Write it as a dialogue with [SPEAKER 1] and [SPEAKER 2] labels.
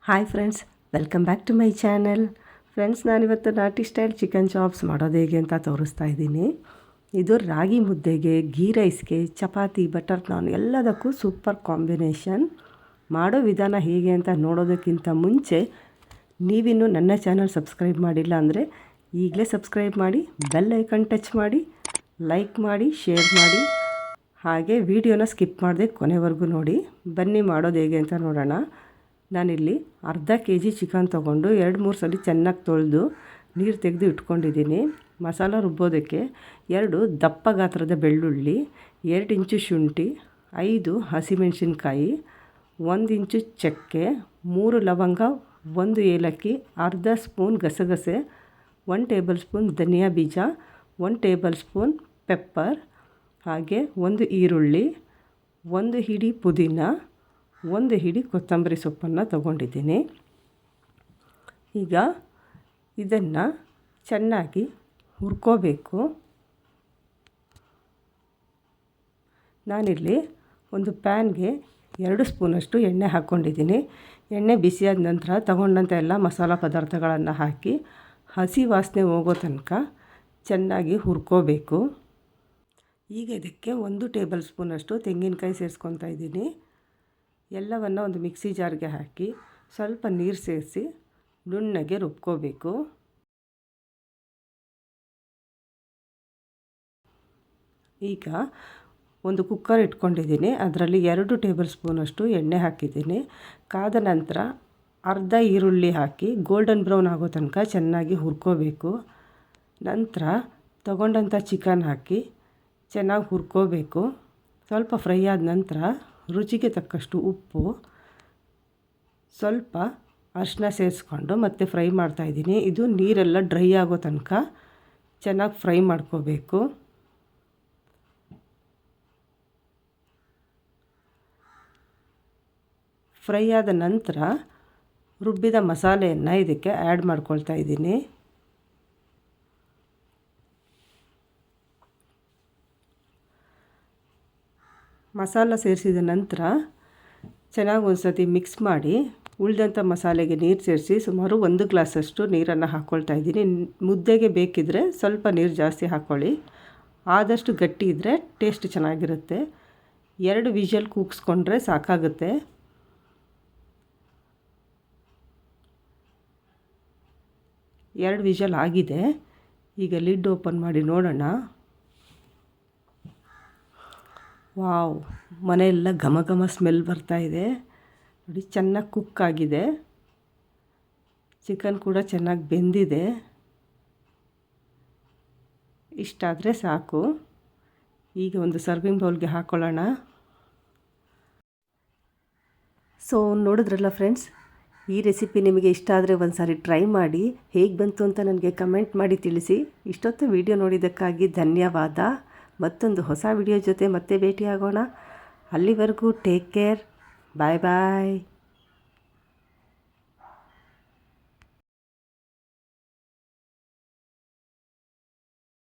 [SPEAKER 1] Hi friends, welcome back to my channel. Friends, ನಾನಿವತ್ತು ನಾಟಿ style chicken chops ಮಾಡೋದು ಹೇಗೆ ಅಂತ ತೋರಿಸ್ತಾ ಇದ್ದೀನಿ. ಇದು ರಾಗಿ ಮುದ್ದೆಗೆ, ಗೀ ರೈಸ್ಗೆ, ಚಪಾತಿ, ಬಟರ್ ನಾನ್ ಎಲ್ಲದಕ್ಕೂ ಸೂಪರ್ ಕಾಂಬಿನೇಷನ್. ಮಾಡೋ ವಿಧಾನ ಹೇಗೆ ಅಂತ ನೋಡೋದಕ್ಕಿಂತ ಮುಂಚೆ ನೀವಿನ್ನೂ ನನ್ನ ಚಾನಲ್ ಸಬ್ಸ್ಕ್ರೈಬ್ ಮಾಡಿಲ್ಲ ಅಂದರೆ ಈಗಲೇ ಸಬ್ಸ್ಕ್ರೈಬ್ ಮಾಡಿ, ಬೆಲ್ ಐಕನ್ ಟಚ್ ಮಾಡಿ, ಲೈಕ್ ಮಾಡಿ, ಶೇರ್ ಮಾಡಿ, ಹಾಗೆ ವಿಡಿಯೋನ ಸ್ಕಿಪ್ ಮಾಡದೆ ಕೊನೆವರೆಗೂ ನೋಡಿ. ಬನ್ನಿ ಮಾಡೋದು ಹೇಗೆ ಅಂತ ನೋಡೋಣ. ನಾನಿಲ್ಲಿ ಅರ್ಧ kg ಚಿಕನ್ ತೊಗೊಂಡು 2-3 ಸಲ ಚೆನ್ನಾಗಿ ತೊಳೆದು ನೀರು ತೆಗೆದು ಇಟ್ಕೊಂಡಿದ್ದೀನಿ. ಮಸಾಲ ರುಬ್ಬೋದಕ್ಕೆ 2 ದಪ್ಪ ಗಾತ್ರದ ಬೆಳ್ಳುಳ್ಳಿ, 2 ಇಂಚು ಶುಂಠಿ, 5 ಹಸಿಮೆಣಸಿನ್ಕಾಯಿ, 1 ಇಂಚು ಚಕ್ಕೆ, 3 ಲವಂಗ, 1 ಏಲಕ್ಕಿ, ಅರ್ಧ ಸ್ಪೂನ್ ಗಸಗಸೆ, 1 ಟೇಬಲ್ ಸ್ಪೂನ್ ಧನಿಯಾ ಬೀಜ, 1 ಟೇಬಲ್ ಸ್ಪೂನ್ ಪೆಪ್ಪರ್, ಹಾಗೆ 1 ಈರುಳ್ಳಿ, 1 ಹಿಡಿ ಪುದೀನ, 1 ಹಿಡಿ ಕೊತ್ತಂಬರಿ ಸೊಪ್ಪನ್ನು ತಗೊಂಡಿದ್ದೀನಿ. ಈಗ ಇದನ್ನು ಚೆನ್ನಾಗಿ ಹುರ್ಕೋಬೇಕು. ನಾನಿಲ್ಲಿ ಒಂದು ಪ್ಯಾನ್ಗೆ 2 ಸ್ಪೂನಷ್ಟು ಎಣ್ಣೆ ಹಾಕ್ಕೊಂಡಿದ್ದೀನಿ. ಎಣ್ಣೆ ಬಿಸಿಯಾದ ನಂತರ ತಗೊಂಡಂಥ ಎಲ್ಲ ಮಸಾಲ ಪದಾರ್ಥಗಳನ್ನು ಹಾಕಿ ಹಸಿ ವಾಸನೆ ಹೋಗೋ ತನಕ ಚೆನ್ನಾಗಿ ಹುರ್ಕೋಬೇಕು. ಈಗ ಇದಕ್ಕೆ 1 ಟೇಬಲ್ ಸ್ಪೂನಷ್ಟು ತೆಂಗಿನಕಾಯಿ ಸೇರಿಸ್ಕೊತಾ ಇದ್ದೀನಿ. ಎಲ್ಲವನ್ನು ಒಂದು ಮಿಕ್ಸಿ ಜಾರ್ಗೆ ಹಾಕಿ ಸ್ವಲ್ಪ ನೀರು ಸೇರಿಸಿ ನುಣ್ಣಗೆ ರುಬ್ಕೋಬೇಕು. ಈಗ ಒಂದು ಕುಕ್ಕರ್ ಇಟ್ಕೊಂಡಿದ್ದೀನಿ. ಅದರಲ್ಲಿ 2 ಟೇಬಲ್ ಸ್ಪೂನಷ್ಟು ಎಣ್ಣೆ ಹಾಕಿದ್ದೀನಿ. ಕಾದ ನಂತರ ಅರ್ಧ ಈರುಳ್ಳಿ ಹಾಕಿ ಗೋಲ್ಡನ್ ಬ್ರೌನ್ ಆಗೋ ತನಕ ಚೆನ್ನಾಗಿ ಹುರ್ಕೋಬೇಕು. ನಂತರ ತಗೊಂಡಂಥ ಚಿಕನ್ ಹಾಕಿ ಚೆನ್ನಾಗಿ ಹುರ್ಕೋಬೇಕು. ಸ್ವಲ್ಪ ಫ್ರೈ ಆದ ನಂತರ ರುಚಿಗೆ ತಕ್ಕಷ್ಟು ಉಪ್ಪು, ಸ್ವಲ್ಪ ಅರಿಶಿನ ಸೇರಿಸ್ಕೊಂಡು ಮತ್ತೆ ಫ್ರೈ ಮಾಡ್ತಾಯಿದ್ದೀನಿ. ಇದು ನೀರೆಲ್ಲ ಡ್ರೈ ಆಗೋ ತನಕ ಚೆನ್ನಾಗಿ ಫ್ರೈ ಮಾಡ್ಕೋಬೇಕು. ಫ್ರೈ ಆದ ನಂತರ ರುಬ್ಬಿದ ಮಸಾಲೆಯನ್ನು ಇದಕ್ಕೆ ಆ್ಯಡ್ ಮಾಡ್ಕೊಳ್ತಾ ಇದ್ದೀನಿ. ಮಸಾಲ ಸೇರಿಸಿದ ನಂತರ ಚೆನ್ನಾಗಿ ಒಂದು ಸತಿ ಮಿಕ್ಸ್ ಮಾಡಿ ಉಳಿದಂಥ ಮಸಾಲೆಗೆ ನೀರು ಸೇರಿಸಿ ಸುಮಾರು 1 ಗ್ಲಾಸಷ್ಟು ನೀರನ್ನು ಹಾಕ್ಕೊಳ್ತಾ ಇದ್ದೀನಿ. ಮುದ್ದೆಗೆ ಬೇಕಿದ್ದರೆ ಸ್ವಲ್ಪ ನೀರು ಜಾಸ್ತಿ ಹಾಕ್ಕೊಳ್ಳಿ. ಆದಷ್ಟು ಗಟ್ಟಿ ಇದ್ದರೆ ಟೇಸ್ಟ್ ಚೆನ್ನಾಗಿರುತ್ತೆ. 2 ವಿಷಲ್ ಕೂಗಿಸ್ಕೊಂಡ್ರೆ ಸಾಕಾಗುತ್ತೆ. ಎರಡು ವಿಷಲ್ ಆಗಿದೆ. ಈಗ ಲಿಡ್ ಓಪನ್ ಮಾಡಿ ನೋಡೋಣ. ವಾವ್, ಮನೆಯೆಲ್ಲ ಘಮ ಘಮ ಸ್ಮೆಲ್ ಬರ್ತಾಯಿದೆ ನೋಡಿ. ಚೆನ್ನಾಗಿ ಕುಕ್ ಆಗಿದೆ. ಚಿಕನ್ ಕೂಡ ಚೆನ್ನಾಗಿ ಬೆಂದಿದೆ. ಇಷ್ಟಾದರೆ ಸಾಕು. ಈಗ ಒಂದು ಸರ್ವಿಂಗ್ ಬೌಲ್ಗೆ ಹಾಕ್ಕೊಳ್ಳೋಣ. ಸೊ ನೋಡಿದ್ರಲ್ಲ ಫ್ರೆಂಡ್ಸ್, ಈ ರೆಸಿಪಿ ನಿಮಗೆ ಇಷ್ಟ ಆದರೆ ಒಂದು ಸಾರಿ ಟ್ರೈ ಮಾಡಿ. ಹೇಗೆ ಬಂತು ಅಂತ ನನಗೆ ಕಮೆಂಟ್ ಮಾಡಿ ತಿಳಿಸಿ. ಇಷ್ಟೊತ್ತು ವಿಡಿಯೋ ನೋಡಿದ್ದಕ್ಕಾಗಿ ಧನ್ಯವಾದ. ಮತ್ತೊಂದು ಹೊಸ ವಿಡಿಯೋ ಜೊತೆ ಮತ್ತೆ ಭೇಟಿಯಾಗೋಣ. ಅಲ್ಲಿವರೆಗೂ ಟೇಕ್ ಕೇರ್. ಬಾಯ್ ಬಾಯ್.